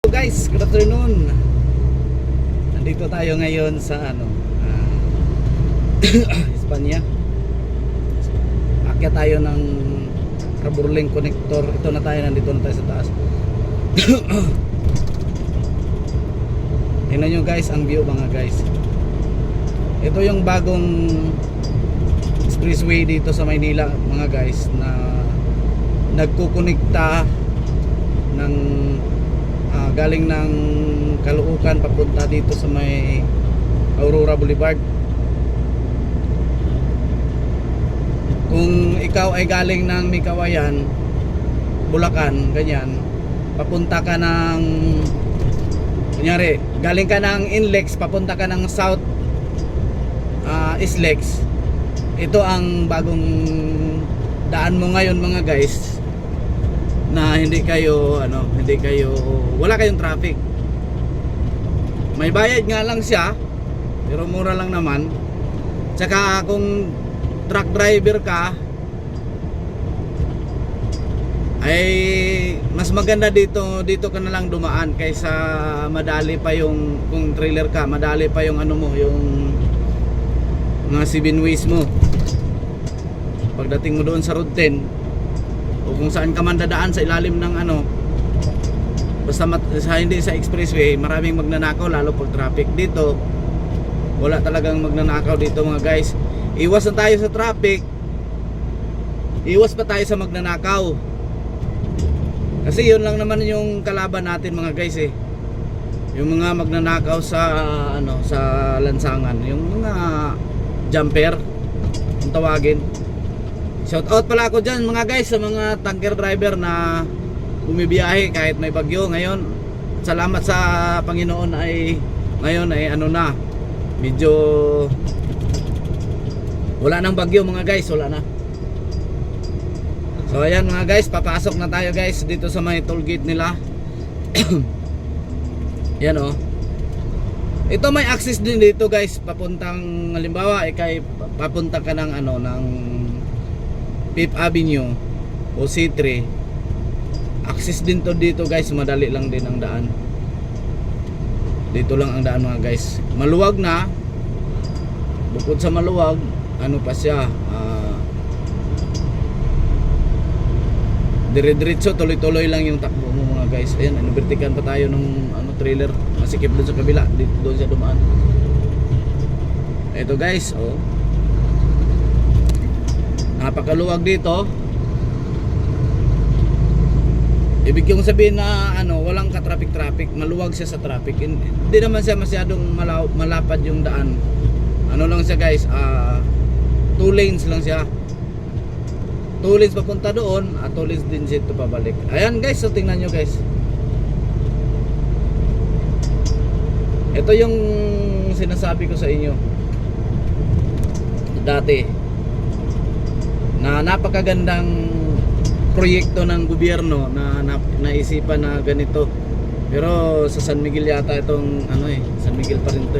Guys, good afternoon. Nandito tayo ngayon sa Espanya. Akyat tayo ng Carburling Connector. Ito na tayo, nandito na tayo sa taas. Tingnan nyo guys ang view mga guys. Ito yung bagong expressway dito sa Maynila mga guys, na nagkukonekta ng galing ng Caloocan papunta dito sa may Aurora Boulevard. Kung ikaw ay galing ng Mikawayan, Bulacan, ganyan, papunta ka ng, kunyari, galing ka ng Inlex, papunta ka ng South Islex, ito ang bagong daan mo ngayon mga guys, na hindi kayo wala kayong traffic. May bayad nga lang siya, pero mura lang naman. Tsaka kung truck driver ka, ay mas maganda dito ka na lang dumaan kaysa madali pa yung, kung trailer ka, madali pa yung yung mga 7 ways mo pagdating mo doon sa Road 10 o kung saan ka man dadaan sa ilalim ng basta hindi sa expressway. Maraming magnanakaw, lalo pag traffic. Dito wala talagang magnanakaw dito mga guys. Iwas na tayo sa traffic, iwas pa tayo sa magnanakaw, kasi yun lang naman yung kalaban natin mga guys yung mga magnanakaw sa sa lansangan, yung mga jumper kung tawagin. Shout out pala ako dyan mga guys sa mga tanker driver na bumibiyahe kahit may bagyo ngayon. Salamat sa Panginoon ay ngayon ay na, medyo wala nang bagyo mga guys, wala na. So ayan mga guys, papasok na tayo guys dito sa may toll gate nila. Yan ito may access din dito guys, papuntang, halimbawa kay papunta ka ng ng Fifth Avenue o C3, access din to dito guys, madali lang din ang daan. Dito lang ang daan mga guys, maluwag na. Bukod sa maluwag, pa siya, dire-diretso, tuloy-tuloy lang yung takbo mo mga guys. Ayan, vertical pa tayo ng trailer, masikip doon sa kabila, dito doon siya dumaan. Ito guys, napakaluwag dito. Ibig yung sabihin na walang ka-traffic, maluwag siya sa traffic. Hindi naman siya masyadong malapad yung daan. Lang siya guys, 2 lanes lang siya. 2 lanes papunta doon at 2 lanes din dito pabalik. Ayan guys, so tingnan nyo guys. Ito yung sinasabi ko sa inyo dati, na napakagandang proyekto ng gobyerno na naisipan na ganito. Pero sa San Miguel yata itong San Miguel pa rin to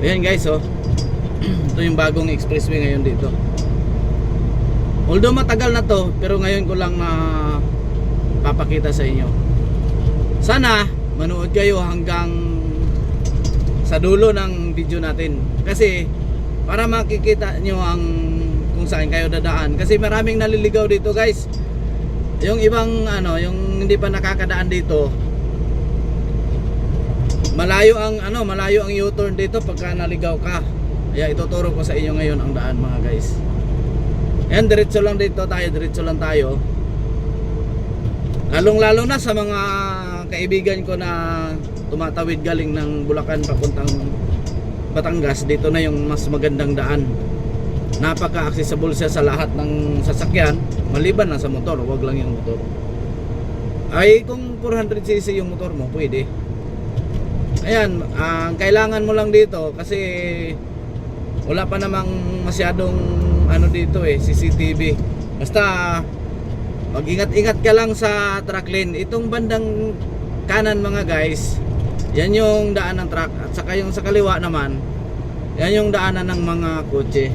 Ayan guys, ito yung bagong expressway ngayon dito. Although matagal na to, pero ngayon ko lang papakita sa inyo. Sana manood kayo hanggang sa dulo ng video natin, kasi para makikita nyo kung saan kayo dadaan. Kasi maraming naliligaw dito guys. Yung ibang yung hindi pa nakakadaan dito, malayo ang U-turn dito pagka naligaw ka. Kaya ituturo ko sa inyo ngayon ang daan mga guys. Ayan, diretso lang tayo. Lalong-lalo na sa mga kaibigan ko na tumatawid galing ng Bulacan papuntang Batangas, dito na yung mas magandang daan. Napaka-accessible siya sa lahat ng sasakyan, maliban na sa motor. Wag lang yung motor. Ay kung 400cc yung motor mo, pwede. Ayan, kailangan mo lang dito kasi wala pa namang masyadong dito CCTV. Basta mag-ingat-ingat ka lang sa truck lane. Itong bandang kanan mga guys, yan yung daan ng truck, at saka yung sa kaliwa naman, yan yung daanan ng mga kotse.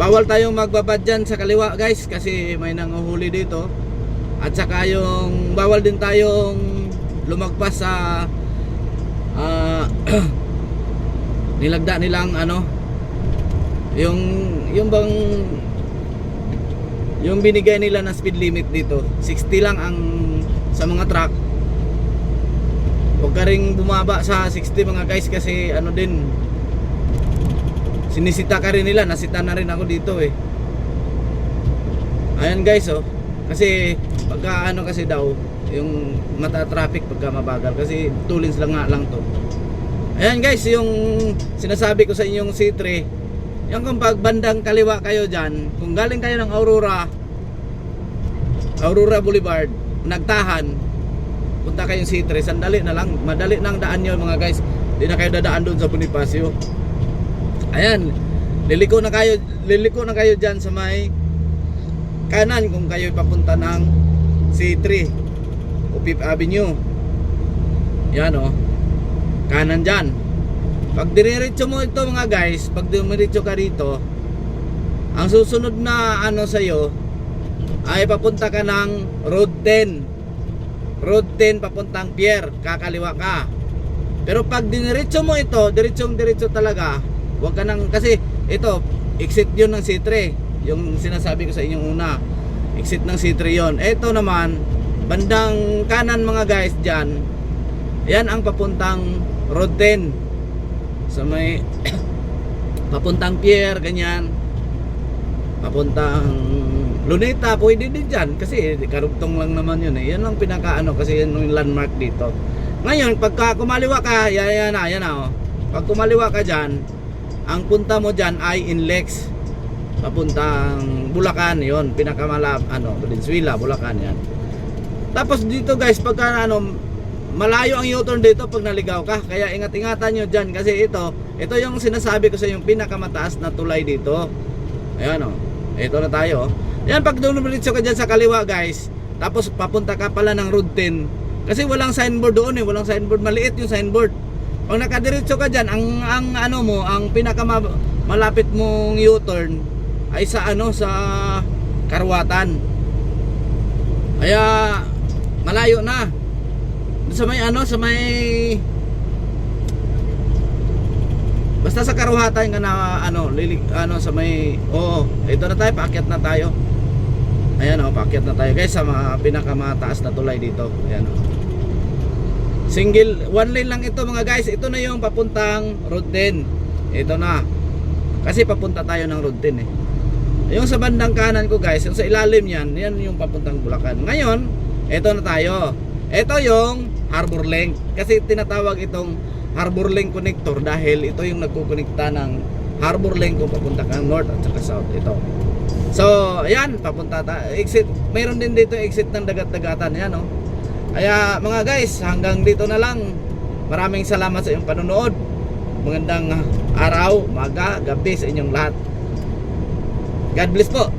Bawal tayong magbabad dyan sa kaliwa guys, kasi may nanguhuli dito. At saka yung bawal din tayong lumagpas sa nilagda nilang ano, yung bang yung binigay nila na speed limit dito 60 lang ang sa mga truck. Huwag ka ring bumaba sa 60 mga guys, kasi ano din, sinisita ka rin nila. Nasita na rin ako dito eh. Ayan guys, oh. Kasi pagka ano kasi daw, yung mata traffic pagka mabagal, kasi 2 lanes lang nga lang to. Ayan guys, yung sinasabi ko sa inyong C3, yung kung pag bandang kaliwa kayo dyan, kung galing kayo ng Aurora Boulevard, Nagtahan, punta kayong C3, sandali na lang, madali nang daan nyo mga guys. Hindi na kayo dadaan doon sa Bonifacio. Ayan, liliko na kayo dyan sa may kanan kung kayo papunta ng C3 o Fifth Avenue. Yan o, kanan dyan. Pag diniretso mo ito mga guys, pag dumiretso ka rito, ang susunod na ano sa'yo ay papunta ka ng Road 10. Road 10 papuntang Pier, kakaliwa ka. Pero pag diniretso mo ito, diretso talaga, wag ka nang, kasi ito, exit yun ng C3. Yung sinasabi ko sa inyong una, exit ng C3 yun. Ito naman, bandang kanan mga guys dyan, yan ang papuntang Road 10. Sa may papuntang Pier, ganyan. Papuntang Luneta, pwede din dyan kasi karugtong lang naman yun eh. Yan ang pinakaano, kasi yan yung landmark dito. Ngayon pagka kumaliwa ka, yan na oh. Pag kumaliwa ka dyan, ang punta mo dyan ay Inlex, papuntang Bulacan. Yun, pinakamalap ano, Valenzuela, Bulacan yan. Tapos dito guys, pagka ano, malayo ang U-turn dito pag naligaw ka. Kaya ingat-ingatan nyo dyan, kasi ito yung sinasabi ko sa yung pinakamataas na tulay dito. Ayan oh, ito na tayo oh. Yan, pag dumiretso ka dyan sa kaliwa guys, tapos papunta ka pala ng Road 10, kasi walang signboard doon eh, walang signboard, maliit yung signboard. Pag nakadiretso ka dyan, ang ano mo, ang pinakamalapit mong U-turn ay sa ano, sa Karwatan. Kaya malayo na. Sa may ano, sa may, basta sa Karuhatan ka na ano, ano sa may, oo, ito na tayo, paakyat na tayo. Ayan oh, paakyat na tayo guys sa mga pinakamataas na tulay dito. Ayan oh. Single, one lane lang ito mga guys. Ito na yung papuntang Road 10. Ito na. Kasi papunta tayo ng Road 10 eh. Yung sa bandang kanan ko guys, yung sa ilalim yan, yan yung papuntang Bulacan. Ngayon, ito na tayo. Ito yung Harbor Link. Kasi tinatawag itong Harbor Link Connector dahil ito yung nagkukonekta ng Harbor Link kung papunta kang north at saka south. Ito. So, ayan, papunta tayo. Exit, mayroon din dito exit ng dagat-dagatan. Ayan oh. Kaya mga guys, hanggang dito na lang. Maraming salamat sa iyong panonood. Magandang araw, maga, gabi sa inyong lahat. God bless po.